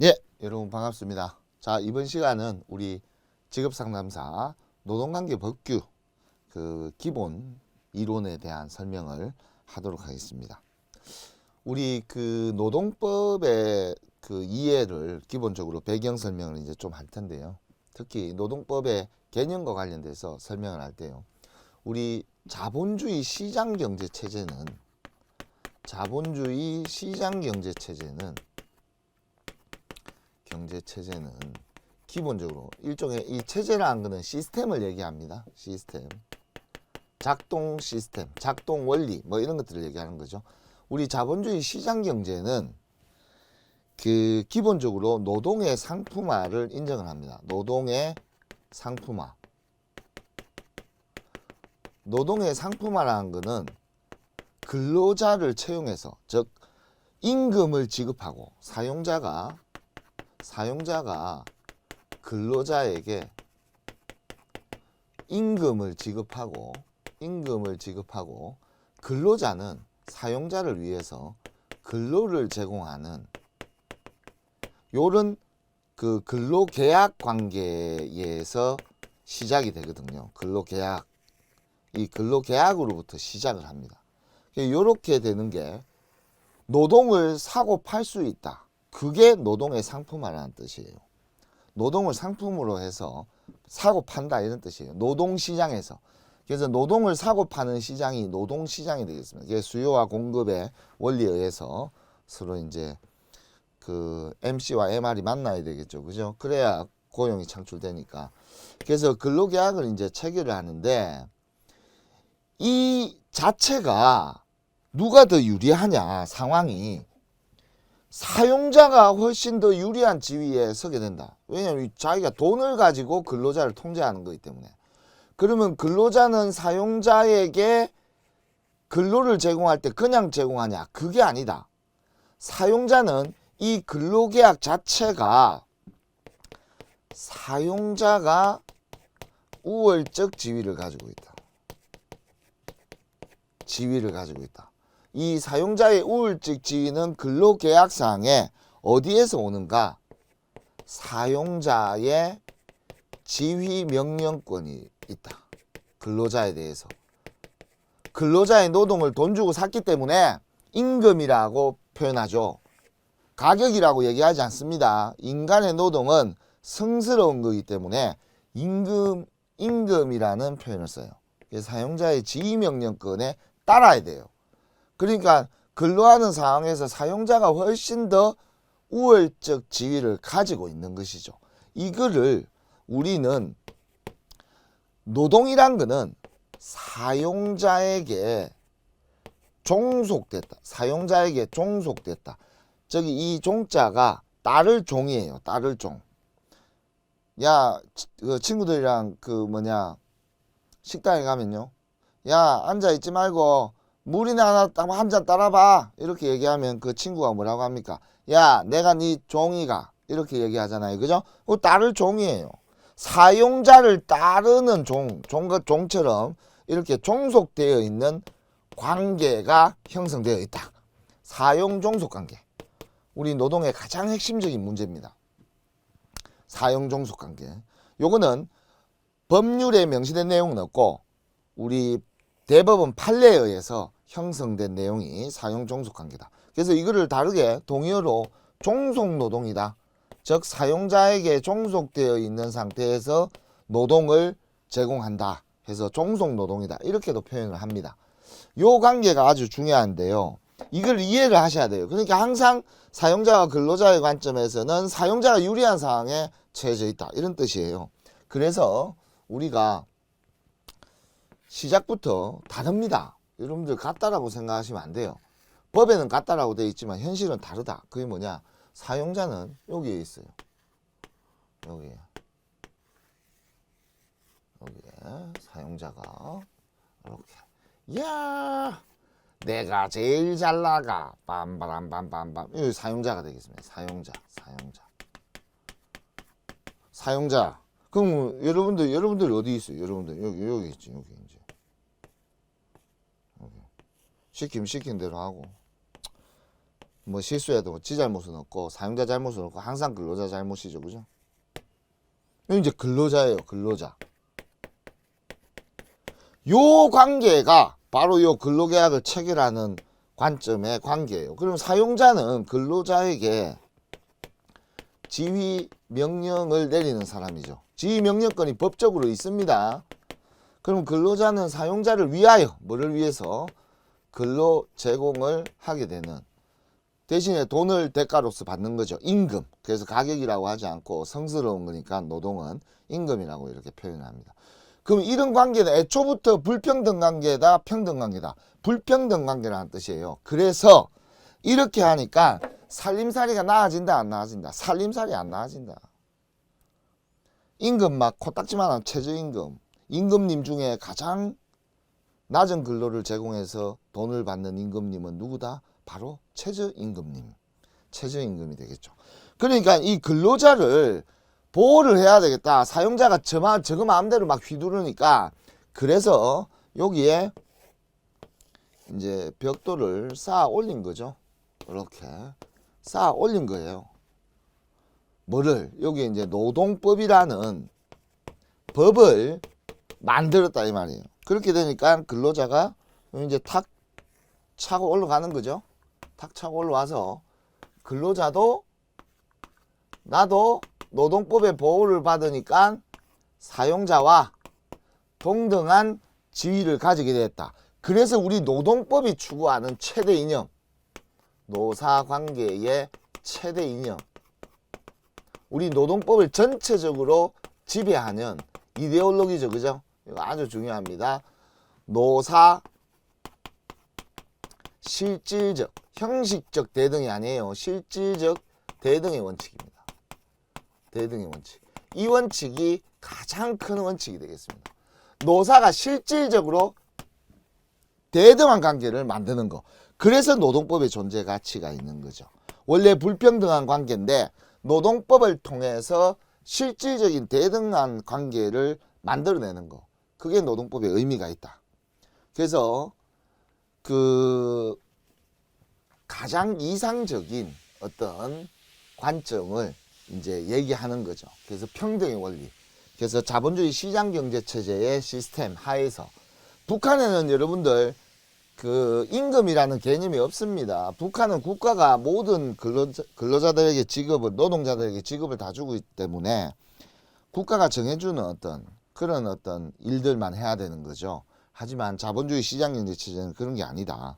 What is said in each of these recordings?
예, 여러분 반갑습니다. 자, 이번 시간은 우리 직업상담사 노동관계 법규 그 기본 이론에 대한 설명을 하도록 하겠습니다. 우리 그 노동법의 그 이해를 기본적으로 배경 설명을 이제 좀 할 텐데요. 특히 노동법의 개념과 관련돼서 설명을 할 때요. 우리 자본주의 시장 경제 체제는 경제 체제는 기본적으로 일종의 이 체제라는 것은 시스템을 얘기합니다. 작동 시스템, 작동 원리 뭐 이런 것들을 얘기하는 거죠. 우리 자본주의 시장 경제는 그 기본적으로 노동의 상품화를 인정을 합니다. 노동의 상품화라는 것은 근로자를 채용해서, 즉 임금을 지급하고 사용자가 근로자에게 임금을 지급하고 근로자는 사용자를 위해서 근로를 제공하는 요런 그 근로계약 관계에서 시작이 되거든요. 이 근로계약으로부터 시작을 합니다. 요렇게 되는 게 노동을 사고 팔 수 있다. 그게 노동의 상품화라는 뜻이에요. 노동을 상품으로 해서 사고 판다 이런 뜻이에요. 노동시장에서. 그래서 노동을 사고 파는 시장이 노동시장이 되겠습니다. 이게 수요와 공급의 원리에 의해서 서로 이제 그 MC와 MR이 만나야 되겠죠. 그죠? 그래야 고용이 창출되니까. 그래서 근로계약을 이제 체결을 하는데 이 자체가 누가 더 유리하냐 상황이 사용자가 훨씬 더 유리한 지위에 서게 된다. 왜냐하면 자기가 돈을 가지고 근로자를 통제하는 거기 때문에. 그러면 근로자는 사용자에게 근로를 제공할 때 그냥 제공하냐? 그게 아니다. 사용자는 이 근로계약 자체가 사용자가 우월적 지위를 가지고 있다. 이 사용자의 우월적 지위는 근로계약상에 어디에서 오는가? 사용자의 지휘 명령권이 있다. 근로자에 대해서. 근로자의 노동을 돈 주고 샀기 때문에 임금이라고 표현하죠. 가격이라고 얘기하지 않습니다. 인간의 노동은 성스러운 거기 때문에 임금이라는 표현을 써요. 사용자의 지휘 명령권에 따라야 돼요. 그러니까 근로하는 상황에서 사용자가 훨씬 더 우월적 지위를 가지고 있는 것이죠. 이거를 우리는 노동이란 거는 사용자에게 종속됐다. 저기 이 종자가 따를 종이에요. 따를 종. 야, 그 친구들이랑 식당에 가면요. 야, 앉아 있지 말고 물이나 하나 한 잔 따라봐. 이렇게 얘기하면 그 친구가 뭐라고 합니까? 야, 내가 네 종이가. 이렇게 얘기하잖아요. 그죠? 그거 따를 종이에요. 사용자를 따르는 종처럼 이렇게 종속되어 있는 관계가 형성되어 있다. 사용종속 관계. 우리 노동의 가장 핵심적인 문제입니다. 사용종속 관계. 요거는 법률에 명시된 내용은 없고 우리 대법원 판례에 의해서 형성된 내용이 사용종속관계다. 그래서 이거를 다르게 동의어로 종속노동이다. 즉 사용자에게 종속되어 있는 상태에서 노동을 제공한다 해서 종속노동이다. 이렇게도 표현을 합니다. 요 관계가 아주 중요한데요. 이걸 이해를 하셔야 돼요. 그러니까 항상 사용자와 근로자의 관점에서는 사용자가 유리한 상황에 처해져 있다. 이런 뜻이에요. 그래서 우리가 시작부터 다릅니다. 여러분들 같다라고 생각하시면 안 돼요. 법에는 같다라고 되어 있지만 현실은 다르다. 그게 뭐냐? 사용자는 여기에 있어요. 여기에 사용자가 이렇게 야 내가 제일 잘 나가 빰바람빰빰빰 여기 사용자가 되겠습니다. 사용자. 그럼 여러분들 어디 있어요? 여러분들 여기 있지. 여기 이제 시킨 대로 하고 뭐 실수해도 지 잘못은 없고 사용자 잘못은 없고 항상 근로자 잘못이죠. 그죠? 이제 근로자예요. 근로자. 요 관계가 바로 요 근로계약을 체결하는 관점의 관계예요. 그럼 사용자는 근로자에게 지휘 명령을 내리는 사람이죠. 지휘 명령권이 법적으로 있습니다. 그럼 근로자는 사용자를 위하여 뭐를 위해서 근로 제공을 하게 되는, 대신에 돈을 대가로서 받는 거죠. 임금. 그래서 가격이라고 하지 않고 성스러운 거니까 노동은 임금이라고 이렇게 표현합니다. 그럼 이런 관계는 애초부터 불평등 관계다, 평등 관계다. 불평등 관계라는 뜻이에요. 그래서 이렇게 하니까 살림살이가 나아진다, 안 나아진다? 살림살이 안 나아진다. 임금 막 코딱지만한 최저임금. 임금님 중에 가장 낮은 근로를 제공해서 돈을 받는 임금님은 누구다? 바로 최저임금님. 최저임금이 되겠죠. 그러니까 이 근로자를 보호를 해야 되겠다. 사용자가 저거 마음대로 막 휘두르니까, 그래서 여기에 이제 벽돌을 쌓아 올린 거죠. 이렇게 쌓아 올린 거예요. 뭐를? 여기 이제 노동법이라는 법을 만들었다 이 말이에요. 그렇게 되니까 근로자가 이제 탁 차고 올라가는 거죠. 탁 차고 올라와서 근로자도 나도 노동법의 보호를 받으니까 사용자와 동등한 지위를 가지게 됐다. 그래서 우리 노동법이 추구하는 최대 이념, 노사관계의 최대 이념, 우리 노동법을 전체적으로 지배하는 이데올로기죠. 그죠? 이거 아주 중요합니다. 노사 실질적, 형식적 대등이 아니에요. 실질적 대등의 원칙입니다. 대등의 원칙. 이 원칙이 가장 큰 원칙이 되겠습니다. 노사가 실질적으로 대등한 관계를 만드는 거. 그래서 노동법의 존재 가치가 있는 거죠. 원래 불평등한 관계인데 노동법을 통해서 실질적인 대등한 관계를 만들어내는 거. 그게 노동법의 의미가 있다. 그래서 가장 이상적인 어떤 관점을 이제 얘기하는 거죠. 그래서 평등의 원리. 그래서 자본주의 시장경제체제의 시스템 하에서 북한에는 여러분들 임금이라는 개념이 없습니다. 북한은 국가가 모든 근로자들에게 직업을, 노동자들에게 직업을 다 주고 있기 때문에 국가가 정해주는 그런 일들만 해야 되는 거죠. 하지만 자본주의 시장경제체제는 그런 게 아니다.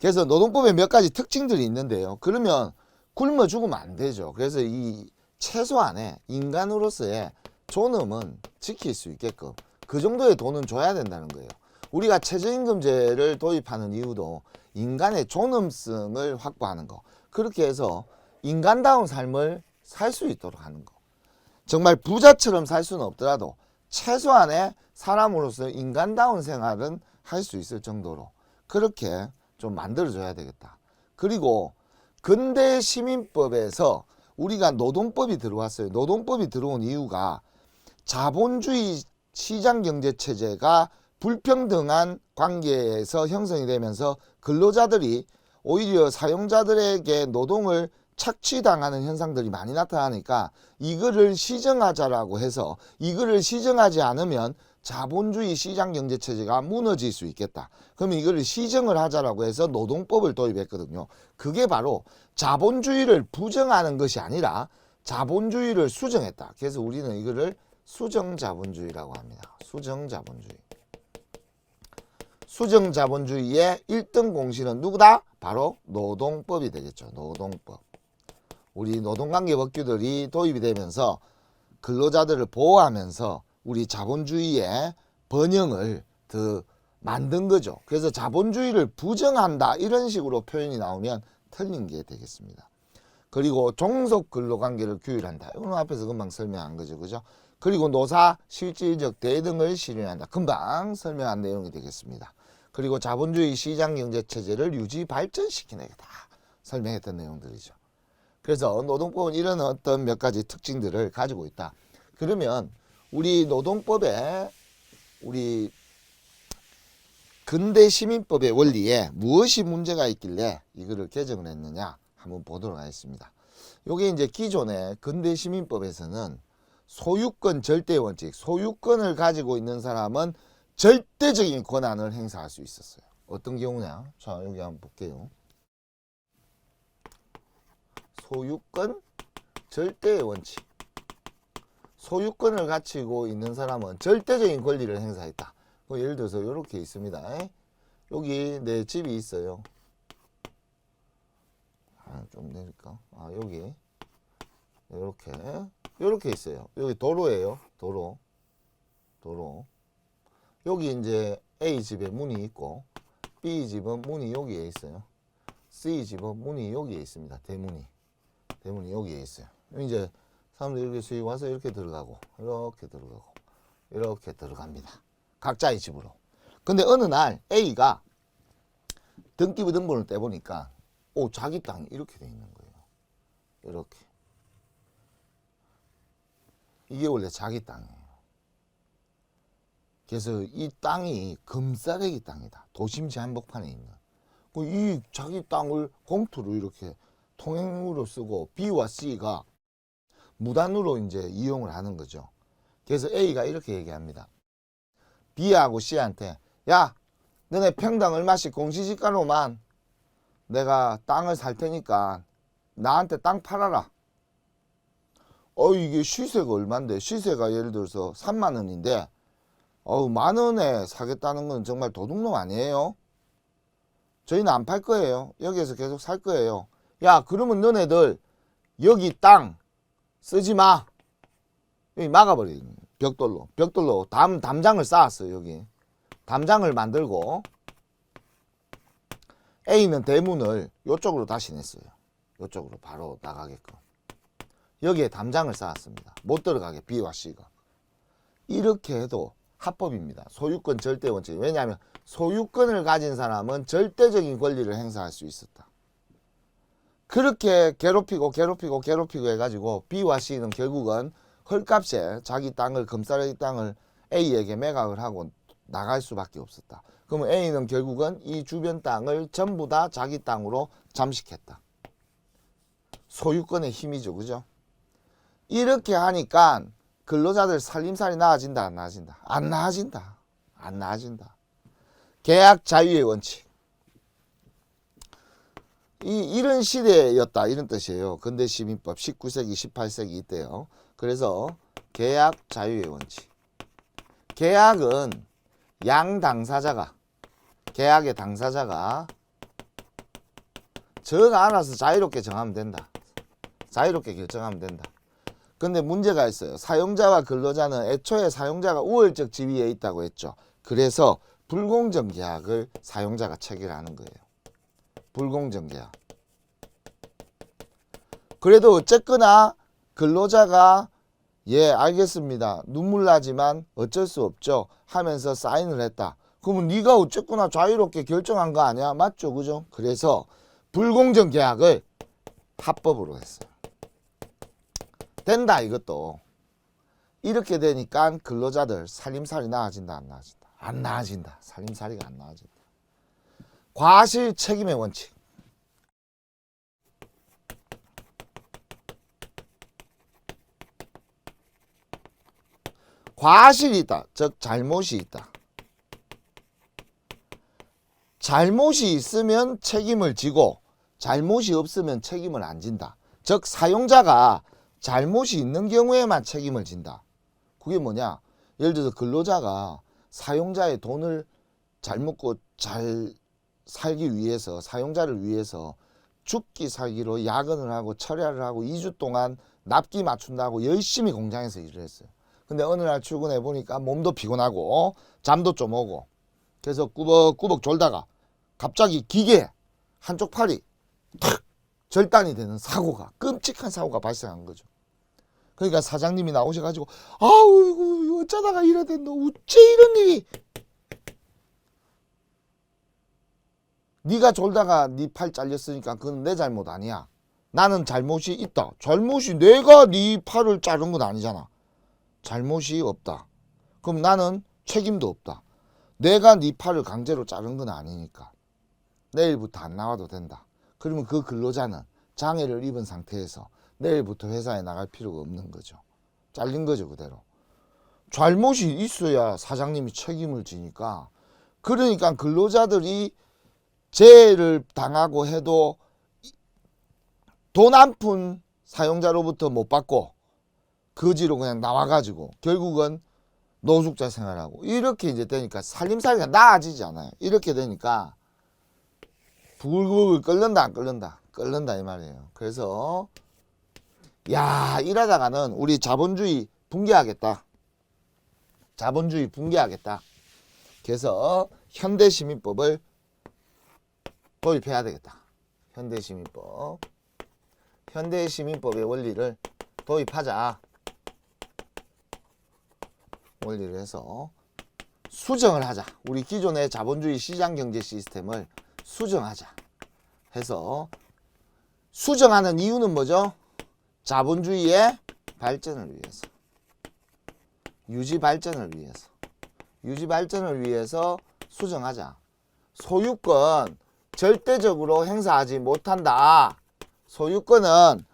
그래서 노동법에 몇 가지 특징들이 있는데요. 그러면 굶어 죽으면 안 되죠. 그래서 이 최소한의 인간으로서의 존엄은 지킬 수 있게끔 그 정도의 돈은 줘야 된다는 거예요. 우리가 최저임금제를 도입하는 이유도 인간의 존엄성을 확보하는 거. 그렇게 해서 인간다운 삶을 살 수 있도록 하는 거. 정말 부자처럼 살 수는 없더라도 최소한의 사람으로서 인간다운 생활은 할 수 있을 정도로 그렇게 좀 만들어줘야 되겠다. 그리고 근대 시민법에서 우리가 노동법이 들어왔어요. 노동법이 들어온 이유가 자본주의 시장경제체제가 불평등한 관계에서 형성이 되면서 근로자들이 오히려 사용자들에게 노동을 착취당하는 현상들이 많이 나타나니까 이거를 시정하자라고 해서 이거를 시정하지 않으면 자본주의 시장경제체제가 무너질 수 있겠다. 그러면 이거를 시정을 하자라고 해서 노동법을 도입했거든요. 그게 바로 자본주의를 부정하는 것이 아니라 자본주의를 수정했다. 그래서 우리는 이거를 수정자본주의라고 합니다. 수정자본주의. 수정자본주의의 1등 공신은 누구다? 바로 노동법이 되겠죠. 노동법. 우리 노동관계법규들이 도입이 되면서 근로자들을 보호하면서 우리 자본주의의 번영을 더 만든 거죠. 그래서 자본주의를 부정한다 이런 식으로 표현이 나오면 틀린 게 되겠습니다. 그리고 종속 근로관계를 규율한다. 이건 앞에서 금방 설명한 거죠. 그죠? 그리고 노사 실질적 대등을 실현한다. 금방 설명한 내용이 되겠습니다. 그리고 자본주의 시장경제체제를 유지 발전시키겠다. 설명했던 내용들이죠. 그래서 노동법은 이런 어떤 몇 가지 특징들을 가지고 있다. 그러면 우리 노동법에 우리 근대 시민법의 원리에 무엇이 문제가 있길래 이거를 개정을 했느냐 한번 보도록 하겠습니다. 요게 이제 기존의 근대 시민법에서는 소유권 절대 원칙, 소유권을 가지고 있는 사람은 절대적인 권한을 행사할 수 있었어요. 어떤 경우냐? 자, 여기 한번 볼게요. 소유권 절대 원칙. 소유권을 가지고 있는 사람은 절대적인 권리를 행사했다. 예를 들어서 이렇게 있습니다. 여기 내 집이 있어요. 좀 내릴까? 여기 이렇게 있어요. 여기 도로예요. 도로. 여기 이제 A 집에 문이 있고 B 집은 문이 여기에 있어요. C 집은 문이 여기에 있습니다. 대문이 여기에 있어요. 이제 사람들이 이렇게 수익 와서 이렇게 들어가고 이렇게 들어갑니다. 각자의 집으로. 근데 어느 날 A가 등기부 등본을 떼보니까 자기 땅이 이렇게 돼 있는 거예요. 이렇게. 이게 원래 자기 땅이에요. 그래서 이 땅이 금싸레기 땅이다. 도심지 한복판에 있는. 이 자기 땅을 공투로 이렇게 통행으로 쓰고 B와 C가 무단으로 이제 이용을 하는 거죠. 그래서 A가 이렇게 얘기합니다. B하고 C한테 야, 너네 평당 얼마씩 공시지가로만 내가 땅을 살 테니까 나한테 땅 팔아라. 이게 시세가 얼만데? 시세가 예를 들어서 3만 원인데 10,000원에 사겠다는 건 정말 도둑놈 아니에요? 저희는 안 팔 거예요. 여기에서 계속 살 거예요. 야, 그러면 너네들 여기 땅 쓰지 마. 여기 막아버리는 벽돌로 담장을 쌓았어요. 여기 담장을 만들고 A는 대문을 이쪽으로 다시 냈어요. 이쪽으로 바로 나가게끔. 여기에 담장을 쌓았습니다. 못 들어가게 B와 C가. 이렇게 해도 합법입니다. 소유권 절대 원칙. 왜냐하면 소유권을 가진 사람은 절대적인 권리를 행사할 수 있었다. 그렇게 괴롭히고 해가지고 B와 C는 결국은 헐값에 자기 땅을 금싸레기 땅을 A에게 매각을 하고 나갈 수밖에 없었다. 그러면 A는 결국은 이 주변 땅을 전부 다 자기 땅으로 잠식했다. 소유권의 힘이죠. 그죠? 이렇게 하니까 근로자들 살림살이 나아진다, 안 나아진다? 안 나아진다. 계약 자유의 원칙. 이런 시대였다, 이런 뜻이에요. 근대 시민법 19세기, 18세기 이때요. 그래서 계약 자유의 원칙. 계약은 계약의 당사자가 저가 알아서 자유롭게 정하면 된다. 자유롭게 결정하면 된다. 근데 문제가 있어요. 사용자와 근로자는 애초에 사용자가 우월적 지위에 있다고 했죠. 그래서 불공정 계약을 사용자가 체결하는 거예요. 불공정 계약. 그래도 어쨌거나 근로자가 알겠습니다. 눈물 나지만 어쩔 수 없죠. 하면서 사인을 했다. 그러면 네가 어쨌거나 자유롭게 결정한 거 아니야? 맞죠? 그죠? 그래서 불공정 계약을 합법으로 했어요. 된다, 이것도. 이렇게 되니까 근로자들 살림살이 나아진다, 안 나아진다? 안 나아진다. 살림살이가 안 나아진다. 과실 책임의 원칙. 과실이 있다. 즉 잘못이 있다. 잘못이 있으면 책임을 지고 잘못이 없으면 책임을 안 진다. 즉 사용자가 잘못이 있는 경우에만 책임을 진다. 그게 뭐냐? 예를 들어서 근로자가 사용자의 돈을 잘 먹고 잘 살기 위해서, 사용자를 위해서 죽기 살기로 야근을 하고 철야를 하고 2주 동안 납기 맞춘다고 열심히 공장에서 일을 했어요. 근데 어느 날 출근해 보니까 몸도 피곤하고 잠도 좀 오고 그래서 꾸벅꾸벅 졸다가 갑자기 기계 한쪽 팔이 탁 절단이 되는 사고가, 끔찍한 사고가 발생한 거죠. 그러니까 사장님이 나오셔가지고 아우 어쩌다가 이래 됐노, 어째 이런 일이, 네가 졸다가 네 팔 잘렸으니까 그건 내 잘못 아니야. 나는 잘못이 있다. 잘못이 내가 네 팔을 자른 건 아니잖아. 잘못이 없다. 그럼 나는 책임도 없다. 내가 네 팔을 강제로 자른 건 아니니까 내일부터 안 나와도 된다. 그러면 그 근로자는 장애를 입은 상태에서 내일부터 회사에 나갈 필요가 없는 거죠. 잘린 거죠, 그대로. 잘못이 있어야 사장님이 책임을 지니까. 그러니까 근로자들이 재해를 당하고 해도 돈 한 푼 사용자로부터 못 받고 거지로 그냥 나와가지고 결국은 노숙자 생활하고 이렇게 이제 되니까 살림살이가 나아지지 않아요. 이렇게 되니까 부글부글 끓는다 안 끓는다? 끓는다 이 말이에요. 그래서 야, 이러다가는 우리 자본주의 붕괴하겠다. 자본주의 붕괴하겠다. 그래서 현대시민법을 도입해야 되겠다. 현대시민법. 현대시민법의 원리를 도입하자. 원리를 해서 수정을 하자. 우리 기존의 자본주의 시장경제 시스템을 수정하자 해서, 수정하는 이유는 뭐죠? 자본주의의 발전을 위해서, 유지 발전을 위해서, 유지 발전을 위해서 수정하자. 소유권 절대적으로 행사하지 못한다. 소유권은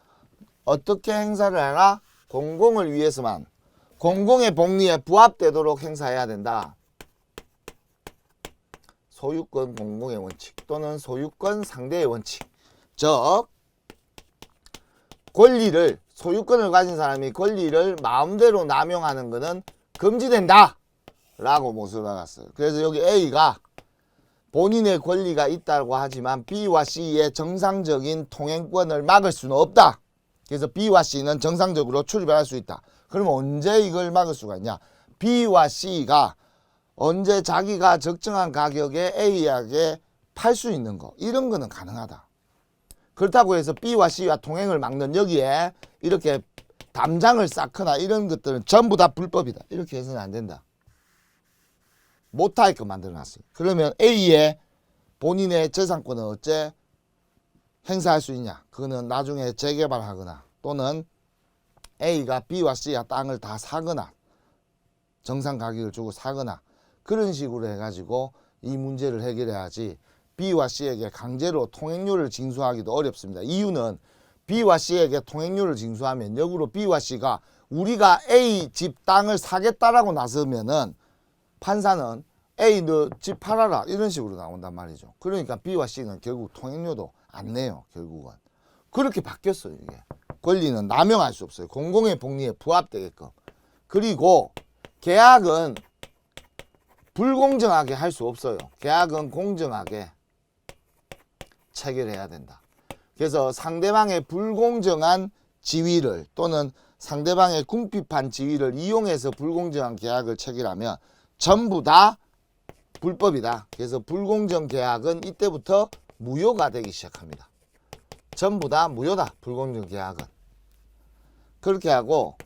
어떻게 행사를 하나? 공공을 위해서만, 공공의 복리에 부합되도록 행사해야 된다. 소유권 공공의 원칙 또는 소유권 상대의 원칙. 즉 권리를, 소유권을 가진 사람이 권리를 마음대로 남용하는 것은 금지된다 라고 못을 박았어요. 그래서 여기 A가 본인의 권리가 있다고 하지만 B와 C의 정상적인 통행권을 막을 수는 없다. 그래서 B와 C는 정상적으로 출입할 수 있다. 그러면 언제 이걸 막을 수가 있냐? B와 C가 언제 자기가 적정한 가격에 A에게 팔 수 있는 거, 이런 거는 가능하다. 그렇다고 해서 B와 C와 통행을 막는 여기에 이렇게 담장을 쌓거나 이런 것들은 전부 다 불법이다. 이렇게 해서는 안 된다. 못하게끔 만들어놨어요. 그러면 A의 본인의 재산권은 어째 행사할 수 있냐? 그거는 나중에 재개발하거나 또는 A가 B와 C와 땅을 다 사거나 정상 가격을 주고 사거나 그런 식으로 해가지고 이 문제를 해결해야지, B와 C에게 강제로 통행료를 징수하기도 어렵습니다. 이유는 B와 C에게 통행료를 징수하면 역으로 B와 C가 우리가 A 집 땅을 사겠다라고 나서면은 판사는 A 너 집 팔아라 이런 식으로 나온단 말이죠. 그러니까 B와 C는 결국 통행료도 안 내요. 결국은 그렇게 바뀌었어요. 이게 권리는 남용할 수 없어요. 공공의 복리에 부합되게끔. 그리고 계약은 불공정하게 할 수 없어요. 계약은 공정하게 체결해야 된다. 그래서 상대방의 불공정한 지위를 또는 상대방의 궁핍한 지위를 이용해서 불공정한 계약을 체결하면 전부 다 불법이다. 그래서 불공정 계약은 이때부터 무효가 되기 시작합니다. 전부 다 무효다. 불공정 계약은. 그렇게 하고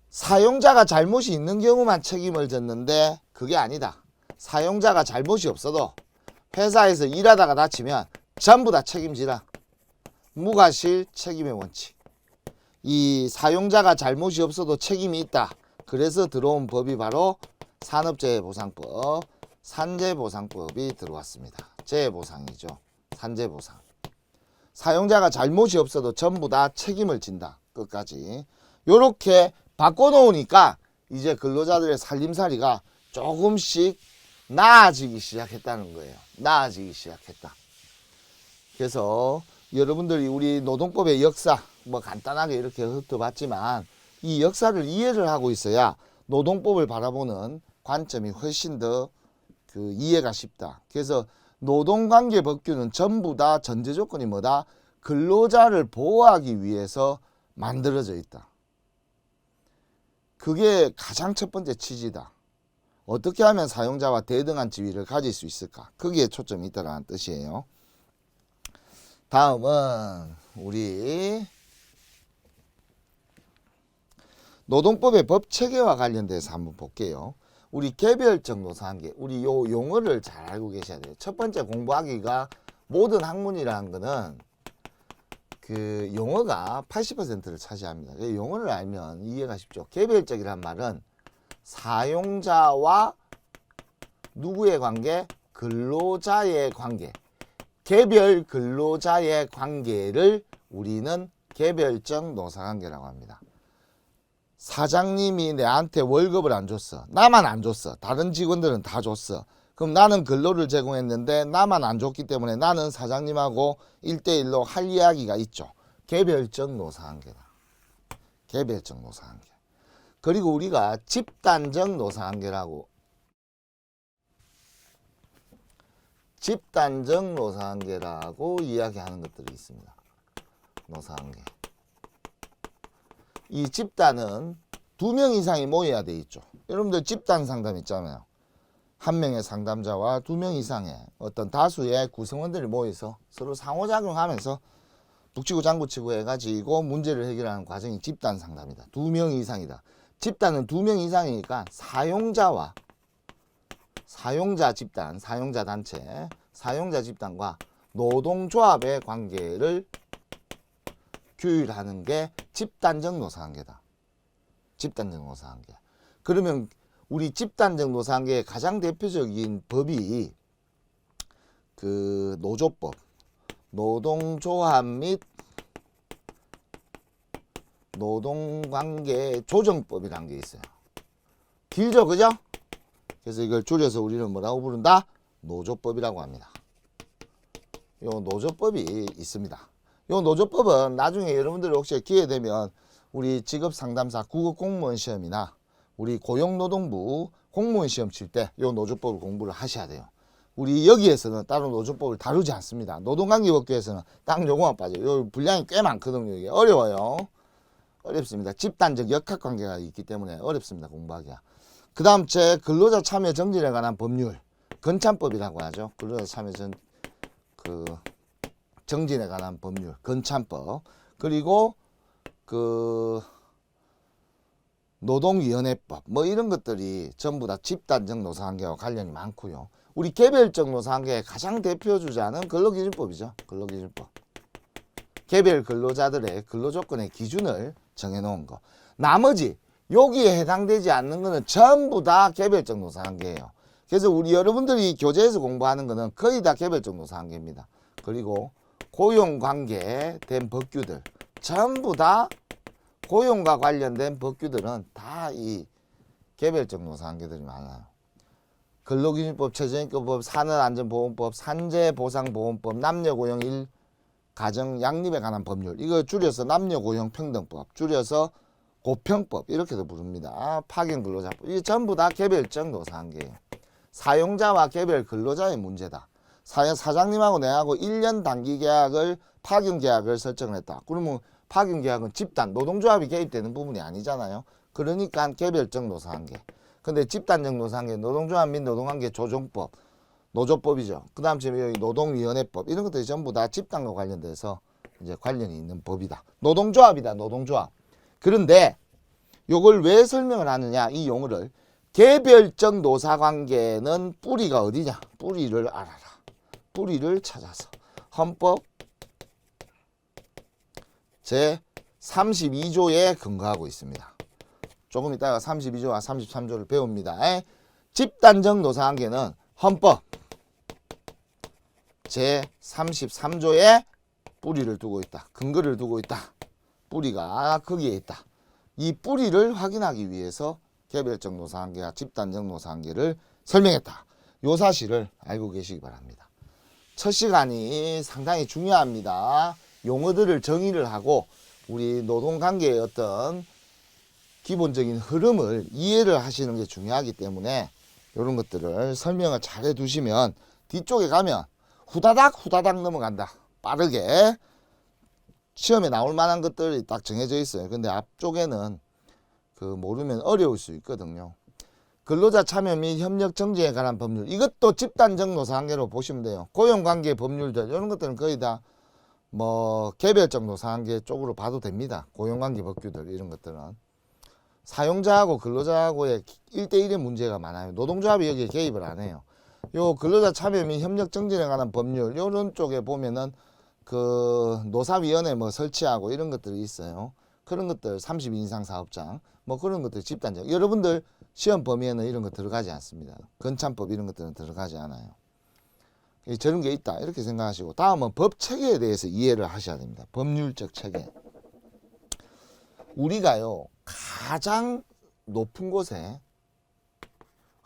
사용자가 잘못이 있는 경우만 책임을 졌는데 그게 아니다. 사용자가 잘못이 없어도 회사에서 일하다가 다치면 전부 다 책임지라. 무과실 책임의 원칙. 이 사용자가 잘못이 없어도 책임이 있다. 그래서 들어온 법이 바로 산업재해보상법, 산재보상법이 들어왔습니다. 재해보상이죠. 산재보상. 사용자가 잘못이 없어도 전부 다 책임을 진다. 끝까지. 요렇게 바꿔놓으니까 이제 근로자들의 살림살이가 조금씩 나아지기 시작했다는 거예요. 나아지기 시작했다. 그래서 여러분들이 우리 노동법의 역사 뭐 간단하게 이렇게 훑어봤지만 이 역사를 이해를 하고 있어야 노동법을 바라보는 관점이 훨씬 더 이해가 쉽다. 그래서 노동관계법규는 전부 다 전제 조건이 뭐다? 근로자를 보호하기 위해서 만들어져 있다. 그게 가장 첫 번째 취지다. 어떻게 하면 사용자와 대등한 지위를 가질 수 있을까? 거기에 초점이 있다는 뜻이에요. 다음은 우리 노동법의 법 체계와 관련돼서 한번 볼게요. 우리 개별적 노사관계, 우리 요 용어를 잘 알고 계셔야 돼요. 첫 번째 공부하기가 모든 학문이라는 거는 그 용어가 80%를 차지합니다. 그 용어를 알면 이해가 쉽죠. 개별적이란 말은 사용자와 누구의 관계? 근로자의 관계. 개별 근로자의 관계를 우리는 개별적 노사관계라고 합니다. 사장님이 내한테 월급을 안 줬어. 나만 안 줬어. 다른 직원들은 다 줬어. 그럼 나는 근로를 제공했는데 나만 안 줬기 때문에 나는 사장님하고 1대1로 할 이야기가 있죠. 개별적 노사관계다. 개별적 노사관계. 그리고 우리가 집단적 노사관계라고, 집단적 노사관계라고 이야기하는 것들이 있습니다. 노사관계. 이 집단은 2명 이상이 모여야 돼 있죠. 여러분들 집단 상담 있잖아요. 한 명의 상담자와 2명 이상의 어떤 다수의 구성원들이 모여서 서로 상호작용하면서 북치고 장구치고 해가지고 문제를 해결하는 과정이 집단 상담이다. 2명 이상이다. 집단은 2명 이상이니까 사용자와 사용자 집단, 사용자 단체, 사용자 집단과 노동조합의 관계를 규율하는 게 집단적 노사관계다. 집단적 노사관계. 그러면 우리 집단적 노사관계의 가장 대표적인 법이 그 노조법, 노동조합 및 노동관계 조정법이라는 게 있어요. 길죠, 그죠? 그래서 이걸 줄여서 우리는 뭐라고 부른다? 노조법이라고 합니다. 요 노조법이 있습니다. 요 노조법은 나중에 여러분들이 혹시 기회 되면 우리 직업상담사 국어공무원 시험이나 우리 고용노동부 공무원 시험 칠 때 요 노조법을 공부를 하셔야 돼요. 우리 여기에서는 따로 노조법을 다루지 않습니다. 노동관계법규에서는 딱 요거만 빠져요. 요 분량이 꽤 많거든요. 이게 어려워요. 어렵습니다. 집단적 역학관계가 있기 때문에 어렵습니다. 공부하기가. 그 다음 제 근로자 참여 정진에 관한 법률, 건참법이라고 하죠. 근로자 참여 정진에 관한 법률, 건참법. 그리고 그 노동위원회법 뭐 이런 것들이 전부 다 집단적 노사관계와 관련이 많고요. 우리 개별적 노사관계의 가장 대표주자는 근로기준법이죠. 근로기준법. 개별 근로자들의 근로조건의 기준을 정해놓은 거. 나머지 여기에 해당되지 않는 거는 전부 다 개별적 노사관계예요. 그래서 우리 여러분들이 교재에서 공부하는 거는 거의 다 개별적 노사관계입니다. 그리고 고용관계에 된 법규들 전부 다 고용과 관련된 법규들은 다 이 개별적 노사관계들이 많아요. 근로기준법, 최저임금법, 산업안전보건법, 산재보상보험법, 남녀고용 가정 양립에 관한 법률, 이거 줄여서 남녀고용평등법, 줄여서 고평법 이렇게도 부릅니다. 파견근로자법, 이게 전부 다 개별적 노사관계예요. 사용자와 개별 근로자의 문제다. 사장님하고 내하고 1년 단기 계약을 파견계약을 설정을 했다. 그러면 파견계약은 집단, 노동조합이 개입되는 부분이 아니잖아요. 그러니까 개별적 노사관계. 근데 집단적 노사관계, 노동조합 및 노동관계 조정법, 노조법이죠. 그 다음 지금 여기 노동위원회법, 이런 것들이 전부 다 집단과 관련돼서 이제 관련이 있는 법이다. 노동조합이다, 노동조합. 그런데 요걸 왜 설명을 하느냐, 이 용어를. 개별적 노사관계는 뿌리가 어디냐? 뿌리를 알아라. 뿌리를 찾아서. 헌법 제 32조에 근거하고 있습니다. 조금 이따가 32조와 33조를 배웁니다. 집단적 노사관계는 헌법 제 33조에 뿌리를 두고 있다. 근거를 두고 있다. 뿌리가 거기에 있다. 이 뿌리를 확인하기 위해서 개별적 노사관계와 집단적 노사관계를 설명했다. 요 사실을 알고 계시기 바랍니다. 첫 시간이 상당히 중요합니다. 용어들을 정의를 하고 우리 노동관계의 어떤 기본적인 흐름을 이해를 하시는 게 중요하기 때문에 이런 것들을 설명을 잘 해두시면 뒤쪽에 가면 후다닥 넘어간다. 빠르게 시험에 나올 만한 것들이 딱 정해져 있어요. 근데 앞쪽에는 그 모르면 어려울 수 있거든요. 근로자 참여 및 협력 정지에 관한 법률, 이것도 집단적 노사관계로 보시면 돼요. 고용관계 법률들 이런 것들은 거의 다 뭐 개별적 노사관계 쪽으로 봐도 됩니다. 고용관계 법규들 이런 것들은 사용자하고 근로자하고의 1대1의 문제가 많아요. 노동조합이 여기에 개입을 안 해요. 요 근로자 참여 및 협력 정진에 관한 법률 요런 쪽에 보면은 그 노사위원회 뭐 설치하고 이런 것들이 있어요. 그런 것들 32인 이상 사업장 뭐 그런 것들 집단적. 여러분들 시험 범위에는 이런 거 들어가지 않습니다. 건찬법 이런 것들은 들어가지 않아요. 저런 게 있다 이렇게 생각하시고, 다음은 법 체계에 대해서 이해를 하셔야 됩니다. 법률적 체계. 우리가요 가장 높은 곳에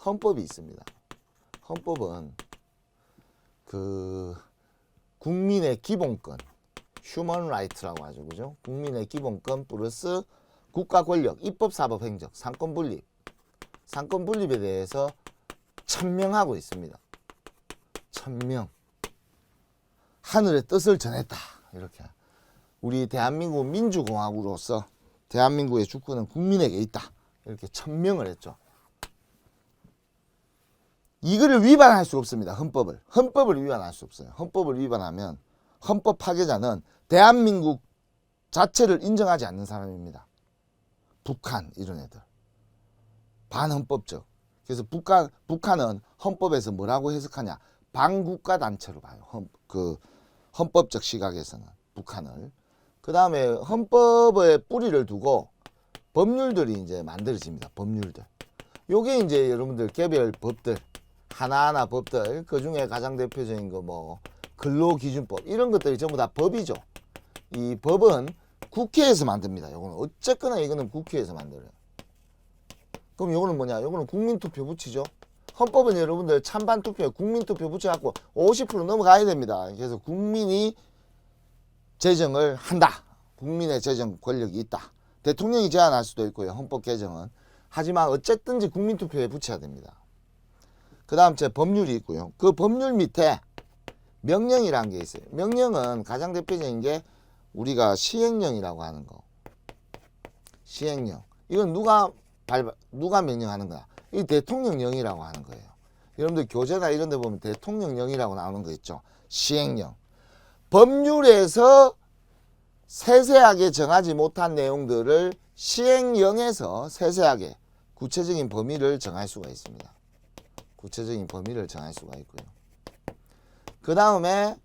헌법이 있습니다. 헌법은 그 국민의 기본권, 휴먼 라이트라고 하죠, 그죠? 국민의 기본권 플러스 국가 권력, 입법, 사법, 행정, 상권 분립, 상권 분립에 대해서 천명하고 있습니다. 천명. 하늘의 뜻을 전했다. 이렇게. 우리 대한민국 민주공화국으로서 대한민국의 주권은 국민에게 있다. 이렇게 천명을 했죠. 이거를 위반할 수 없습니다. 헌법을 위반할 수 없어요. 헌법을 위반하면 헌법 파괴자는 대한민국 자체를 인정하지 않는 사람입니다. 북한 이런 애들 반헌법적. 그래서 북한은 헌법에서 뭐라고 해석하냐, 반국가 단체로 봐요. 헌법적 시각에서는 북한을. 그 다음에 헌법의 뿌리를 두고 법률들이 이제 만들어집니다. 법률들. 요게 이제 여러분들 개별 법들, 하나하나 법들, 그 중에 가장 대표적인 거 뭐 근로기준법 이런 것들이 전부 다 법이죠. 이 법은 국회에서 만듭니다. 요거는 어쨌거나 이거는 국회에서 만들어요. 그럼 요거는 뭐냐? 요거는 국민투표 붙이죠. 헌법은 여러분들 찬반 투표, 국민투표 붙여갖고 50% 넘어가야 됩니다. 그래서 국민이 제정을 한다. 국민의 제정 권력이 있다. 대통령이 제안할 수도 있고요. 헌법 개정은. 하지만 어쨌든지 국민투표에 붙여야 됩니다. 그 다음 제 법률이 있고요. 그 법률 밑에 명령이라는 게 있어요. 명령은 가장 대표적인 게 우리가 시행령이라고 하는 거. 시행령. 이건 누가 명령하는 거야? 이 대통령령이라고 하는 거예요. 여러분들 교재나 이런 데 보면 대통령령이라고 나오는 거 있죠. 시행령. 법률에서 세세하게 정하지 못한 내용들을 시행령에서 세세하게 구체적인 범위를 정할 수가 있습니다. 구체적인 범위를 정할 수가 있고요. 그 다음에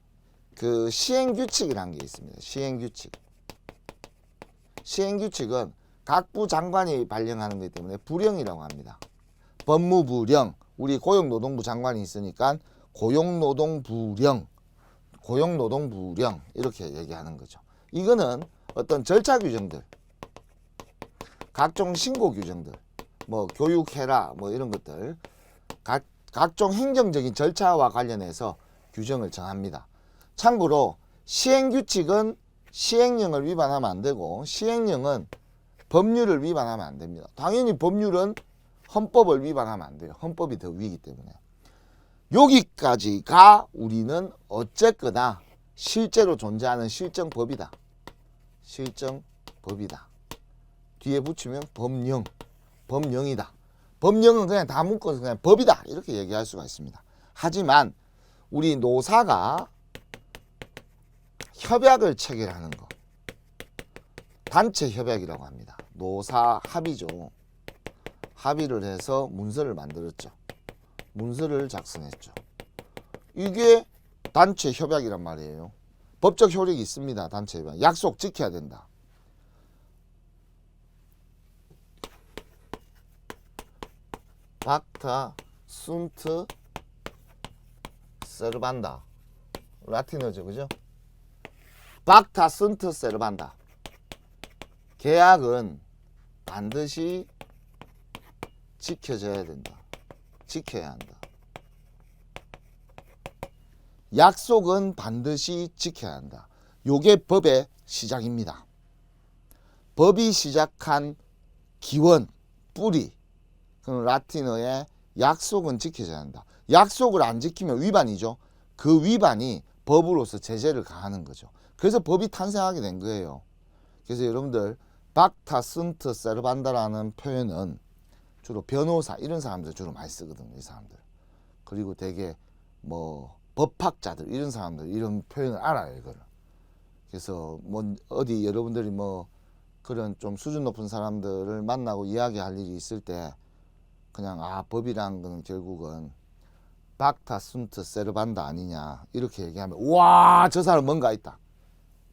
그 시행규칙이라는 게 있습니다. 시행규칙. 시행규칙은 각 부 장관이 발령하는 거기 때문에 부령이라고 합니다. 법무부령, 우리 고용노동부 장관이 있으니까 고용노동부령, 고용노동부령 이렇게 얘기하는 거죠. 이거는 어떤 절차 규정들, 각종 신고 규정들, 뭐 교육해라 뭐 이런 것들, 각종 행정적인 절차와 관련해서 규정을 정합니다. 참고로 시행규칙은 시행령을 위반하면 안 되고 시행령은 법률을 위반하면 안 됩니다. 당연히 법률은 헌법을 위반하면 안 돼요. 헌법이 더 위이기 때문에. 여기까지가 우리는 어쨌거나 실제로 존재하는 실정법이다. 실정법이다. 뒤에 붙이면 법령, 법령이다. 법령은 그냥 다 묶어서 그냥 법이다 이렇게 얘기할 수가 있습니다. 하지만 우리 노사가 협약을 체결하는 거, 단체 협약이라고 합니다. 노사 합의죠. 합의를 해서 문서를 만들었죠. 문서를 작성했죠. 이게 단체 협약이란 말이에요. 법적 효력이 있습니다. 단체 협약. 약속 지켜야 된다. 박타 순트 세르반다. 라틴어죠, 그죠? 박타 순트 세르반다. 계약은 반드시 지켜져야 된다. 지켜야 한다. 약속은 반드시 지켜야 한다. 요게 법의 시작입니다. 법이 시작한 기원, 뿌리, 그럼 라틴어의 약속은 지켜져야 한다. 약속을 안 지키면 위반이죠. 그 위반이 법으로서 제재를 가하는 거죠. 그래서 법이 탄생하게 된 거예요. 그래서 여러분들 박타 순트 세르반다라는 표현은 주로 변호사 이런 사람들 주로 많이 쓰거든요. 이 사람들. 그리고 되게 뭐 법학자들 이런 사람들 이런 표현을 알아요. 이거를. 그래서 뭐 어디 여러분들이 뭐 그런 좀 수준 높은 사람들을 만나고 이야기할 일이 있을 때 그냥 법이란 건 결국은 박타 순트 세르반다 아니냐 이렇게 얘기하면 와 저 사람 뭔가 있다.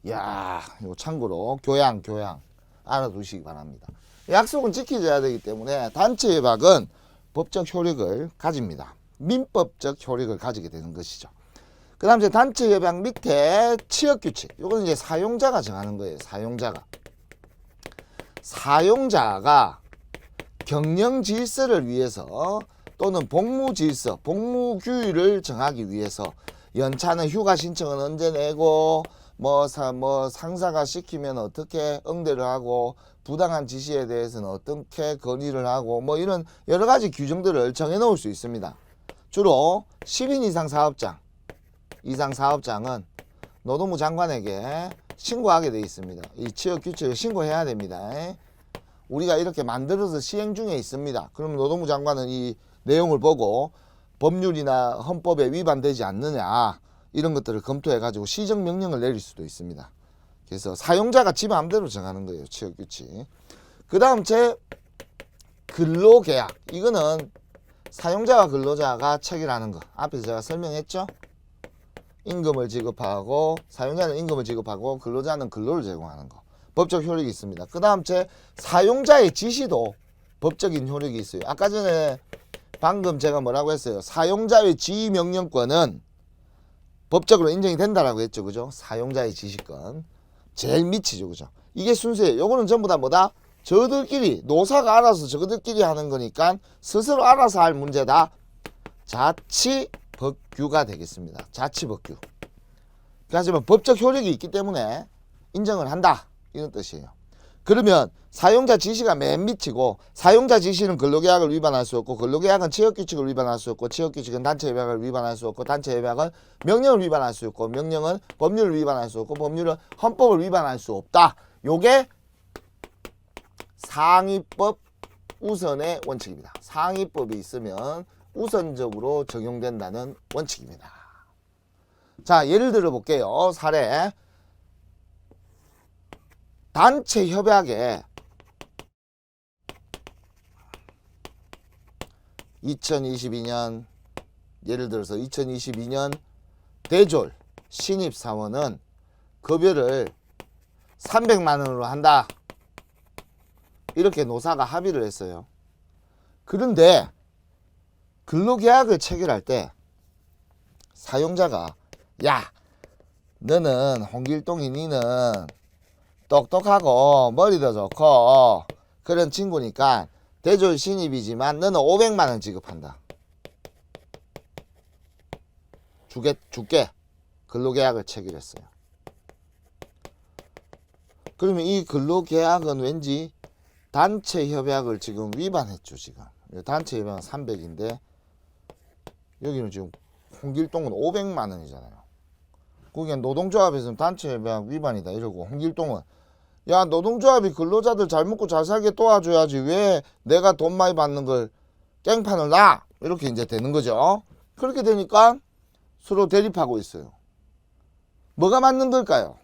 야 이거 참고로 교양 알아두시기 바랍니다. 약속은 지켜져야 되기 때문에 단체 협약은 법적 효력을 가집니다. 민법적 효력을 가지게 되는 것이죠. 그 다음 이제 단체 협약 밑에 취업규칙. 이거는 이제 사용자가 정하는 거예요. 사용자가 경영 질서를 위해서 또는 복무 질서, 복무 규율을 정하기 위해서 연차는 휴가 신청은 언제 내고 뭐 상사가 시키면 어떻게 응대를 하고 부당한 지시에 대해서는 어떻게 건의를 하고 뭐 이런 여러 가지 규정들을 정해 놓을 수 있습니다. 주로 10인 이상 사업장은 노동부 장관에게 신고하게 되어 있습니다. 이 취업 규칙을 신고해야 됩니다. 우리가 이렇게 만들어서 시행 중에 있습니다. 그럼 노동부 장관은 이 내용을 보고 법률이나 헌법에 위반되지 않느냐 이런 것들을 검토해 가지고 시정명령을 내릴 수도 있습니다. 그래서 사용자가 지 마음대로 정하는 거예요. 취업규칙. 그 다음 제 근로계약. 이거는 사용자와 근로자가 체결하는 거. 앞에서 제가 설명했죠. 임금을 지급하고 사용자는 임금을 지급하고 근로자는 근로를 제공하는 거. 법적 효력이 있습니다. 그 다음 제 사용자의 지시도 법적인 효력이 있어요. 아까 전에 방금 제가 뭐라고 했어요. 사용자의 지휘명령권은 법적으로 인정이 된다라고 했죠. 그죠? 사용자의 지시권. 제일 밑이죠. 그죠? 이게 순서예요. 요거는 전부 다 뭐다? 저들끼리, 노사가 알아서 저들끼리 하는 거니까 스스로 알아서 할 문제다. 자치법규가 되겠습니다. 자치법규. 하지만 법적 효력이 있기 때문에 인정을 한다. 이런 뜻이에요. 그러면 사용자 지시가 맨 밑이고 사용자 지시는 근로계약을 위반할 수 없고 근로계약은 취업규칙을 위반할 수 없고 취업규칙은 단체협약을 위반할 수 없고 단체협약은 명령을 위반할 수 없고 명령은 법률을 위반할 수 없고 법률은 헌법을 위반할 수 없다. 요게 상위법 우선의 원칙입니다. 상위법이 있으면 우선적으로 적용된다는 원칙입니다. 자, 예를 들어 볼게요. 사례. 단체 협약에 2022년 예를 들어서 2022년 대졸 신입사원은 급여를 300만 원으로 한다. 이렇게 노사가 합의를 했어요. 그런데 근로계약을 체결할 때 사용자가 야 너는 홍길동이 니는 똑똑하고 머리도 좋고 그런 친구니까 대졸 신입이지만 너는 500만 원 지급한다. 줄게. 근로계약을 체결했어요. 그러면 이 근로계약은 왠지 단체협약을 지금 위반했죠. 지금 단체협약은 300인데 여기는 지금 홍길동은 500만 원이잖아요. 그게 노동조합에서는 단체협약 위반이다 이러고 홍길동은 야 노동조합이 근로자들 잘 먹고 잘 살게 도와줘야지 왜 내가 돈 많이 받는 걸 깽판을 놔 이렇게 이제 되는 거죠. 그렇게 되니까 서로 대립하고 있어요. 뭐가 맞는 걸까요?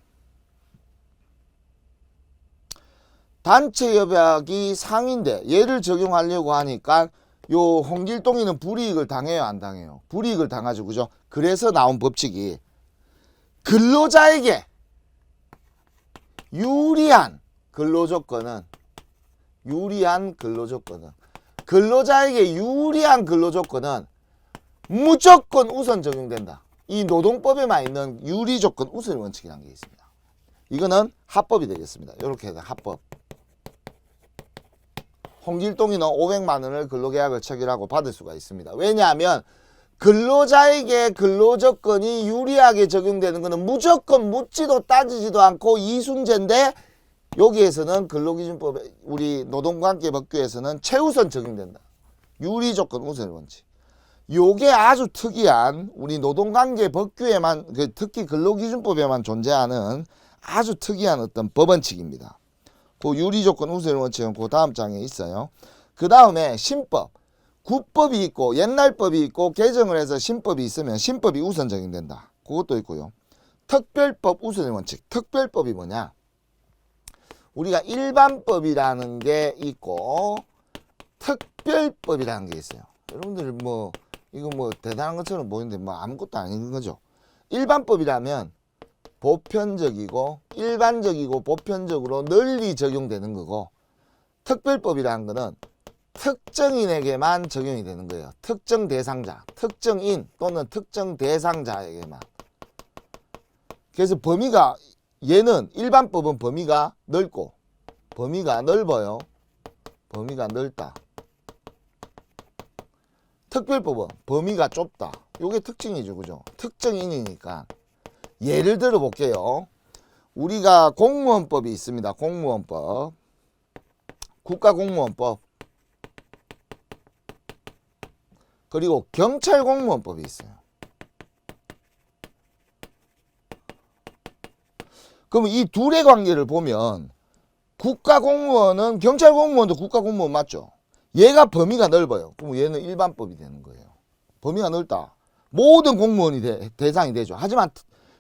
단체협약이 상인데 얘를 적용하려고 하니까 요 홍길동이는 불이익을 당해요 안 당해요? 불이익을 당하죠. 그죠? 그래서 나온 법칙이 근로자에게 유리한 근로조건은 근로자에게 유리한 근로조건은 무조건 우선 적용된다. 이 노동법에만 있는 유리조건 우선 원칙이라는 게 있습니다. 이거는 합법이 되겠습니다. 이렇게 해서 합법. 홍길동이는 500만 원을 근로계약을 체결하고 받을 수가 있습니다. 왜냐하면 근로자에게 근로조건이 유리하게 적용되는 것은 무조건 묻지도 따지지도 않고 이순제인데 여기에서는 근로기준법 우리 노동관계법규에서는 최우선 적용된다. 유리조건 우선 원칙. 요게 아주 특이한 우리 노동관계법규에만 특히 근로기준법에만 존재하는 아주 특이한 어떤 법원칙입니다. 그 유리조건 우선 원칙은 그 다음 장에 있어요. 그 다음에 신법. 구법이 있고 옛날 법이 있고 개정을 해서 신법이 있으면 신법이 우선 적용된다. 그것도 있고요. 특별법 우선 원칙. 특별법이 뭐냐? 우리가 일반법이라는 게 있고 특별법이라는 게 있어요. 여러분들 뭐 이거 뭐 대단한 것처럼 보이는데 뭐 아무것도 아닌 거죠. 일반법이라면 보편적이고 일반적이고 보편적으로 널리 적용되는 거고, 특별법이라는 거는 특정인에게만 적용이 되는 거예요. 특정 대상자, 특정인 또는 특정 대상자에게만. 그래서 범위가, 얘는 일반법은 범위가 넓고, 범위가 넓어요. 범위가 넓다. 특별법은 범위가 좁다. 요게 특징이죠. 그죠? 특정인이니까. 예를 들어 볼게요. 우리가 공무원법이 있습니다. 공무원법. 국가공무원법. 그리고 경찰공무원법이 있어요. 그럼 이 둘의 관계를 보면 국가공무원은 경찰공무원도 국가공무원 맞죠? 얘가 범위가 넓어요. 그럼 얘는 일반법이 되는 거예요. 범위가 넓다. 모든 공무원이 대상이 되죠. 하지만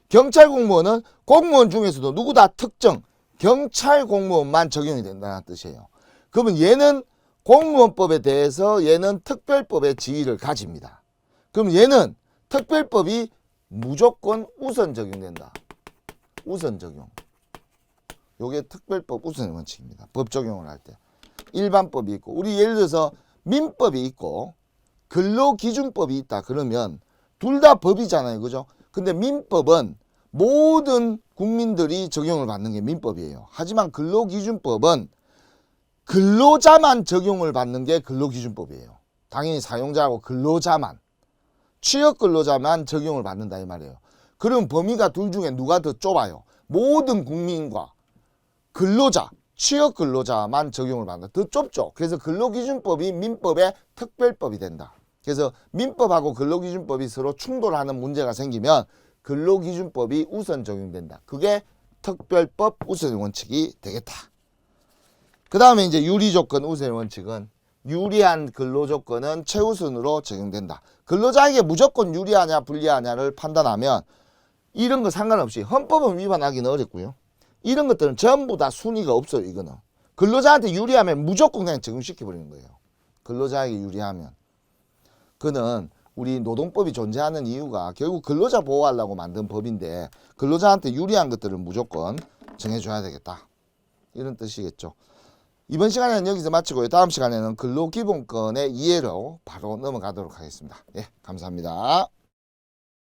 경찰공무원은 공무원 중에서도 누구다 특정 경찰공무원만 적용이 된다는 뜻이에요. 그러면 얘는 공무원법에 대해서 얘는 특별법의 지위를 가집니다. 그럼 얘는 특별법이 무조건 우선 적용된다. 우선 적용. 요게 특별법 우선 원칙입니다. 법 적용을 할 때. 일반법이 있고, 우리 예를 들어서 민법이 있고 근로기준법이 있다 그러면 둘 다 법이잖아요. 그죠? 근데 민법은 모든 국민들이 적용을 받는 게 민법이에요. 하지만 근로기준법은 근로자만 적용을 받는 게 근로기준법이에요. 당연히 사용자하고 근로자만, 취업근로자만 적용을 받는다 이 말이에요. 그럼 범위가 둘 중에 누가 더 좁아요? 모든 국민과 근로자, 취업근로자만 적용을 받는다. 더 좁죠. 그래서 근로기준법이 민법의 특별법이 된다. 그래서 민법하고 근로기준법이 서로 충돌하는 문제가 생기면 근로기준법이 우선 적용된다. 그게 특별법 우선 원칙이 되겠다. 그 다음에 이제 유리조건 우선 원칙은 유리한 근로조건은 최우선으로 적용된다. 근로자에게 무조건 유리하냐 불리하냐를 판단하면 이런 거 상관없이 헌법은 위반하기는 어렵고요. 이런 것들은 전부 다 순위가 없어요. 이거는 근로자한테 유리하면 무조건 그냥 적용시켜버리는 거예요. 근로자에게 유리하면. 그는 우리 노동법이 존재하는 이유가 결국 근로자 보호하려고 만든 법인데 근로자한테 유리한 것들을 무조건 정해줘야 되겠다. 이런 뜻이겠죠. 이번 시간에는 여기서 마치고요. 다음 시간에는 근로기본권의 이해로 바로 넘어가도록 하겠습니다. 예, 감사합니다.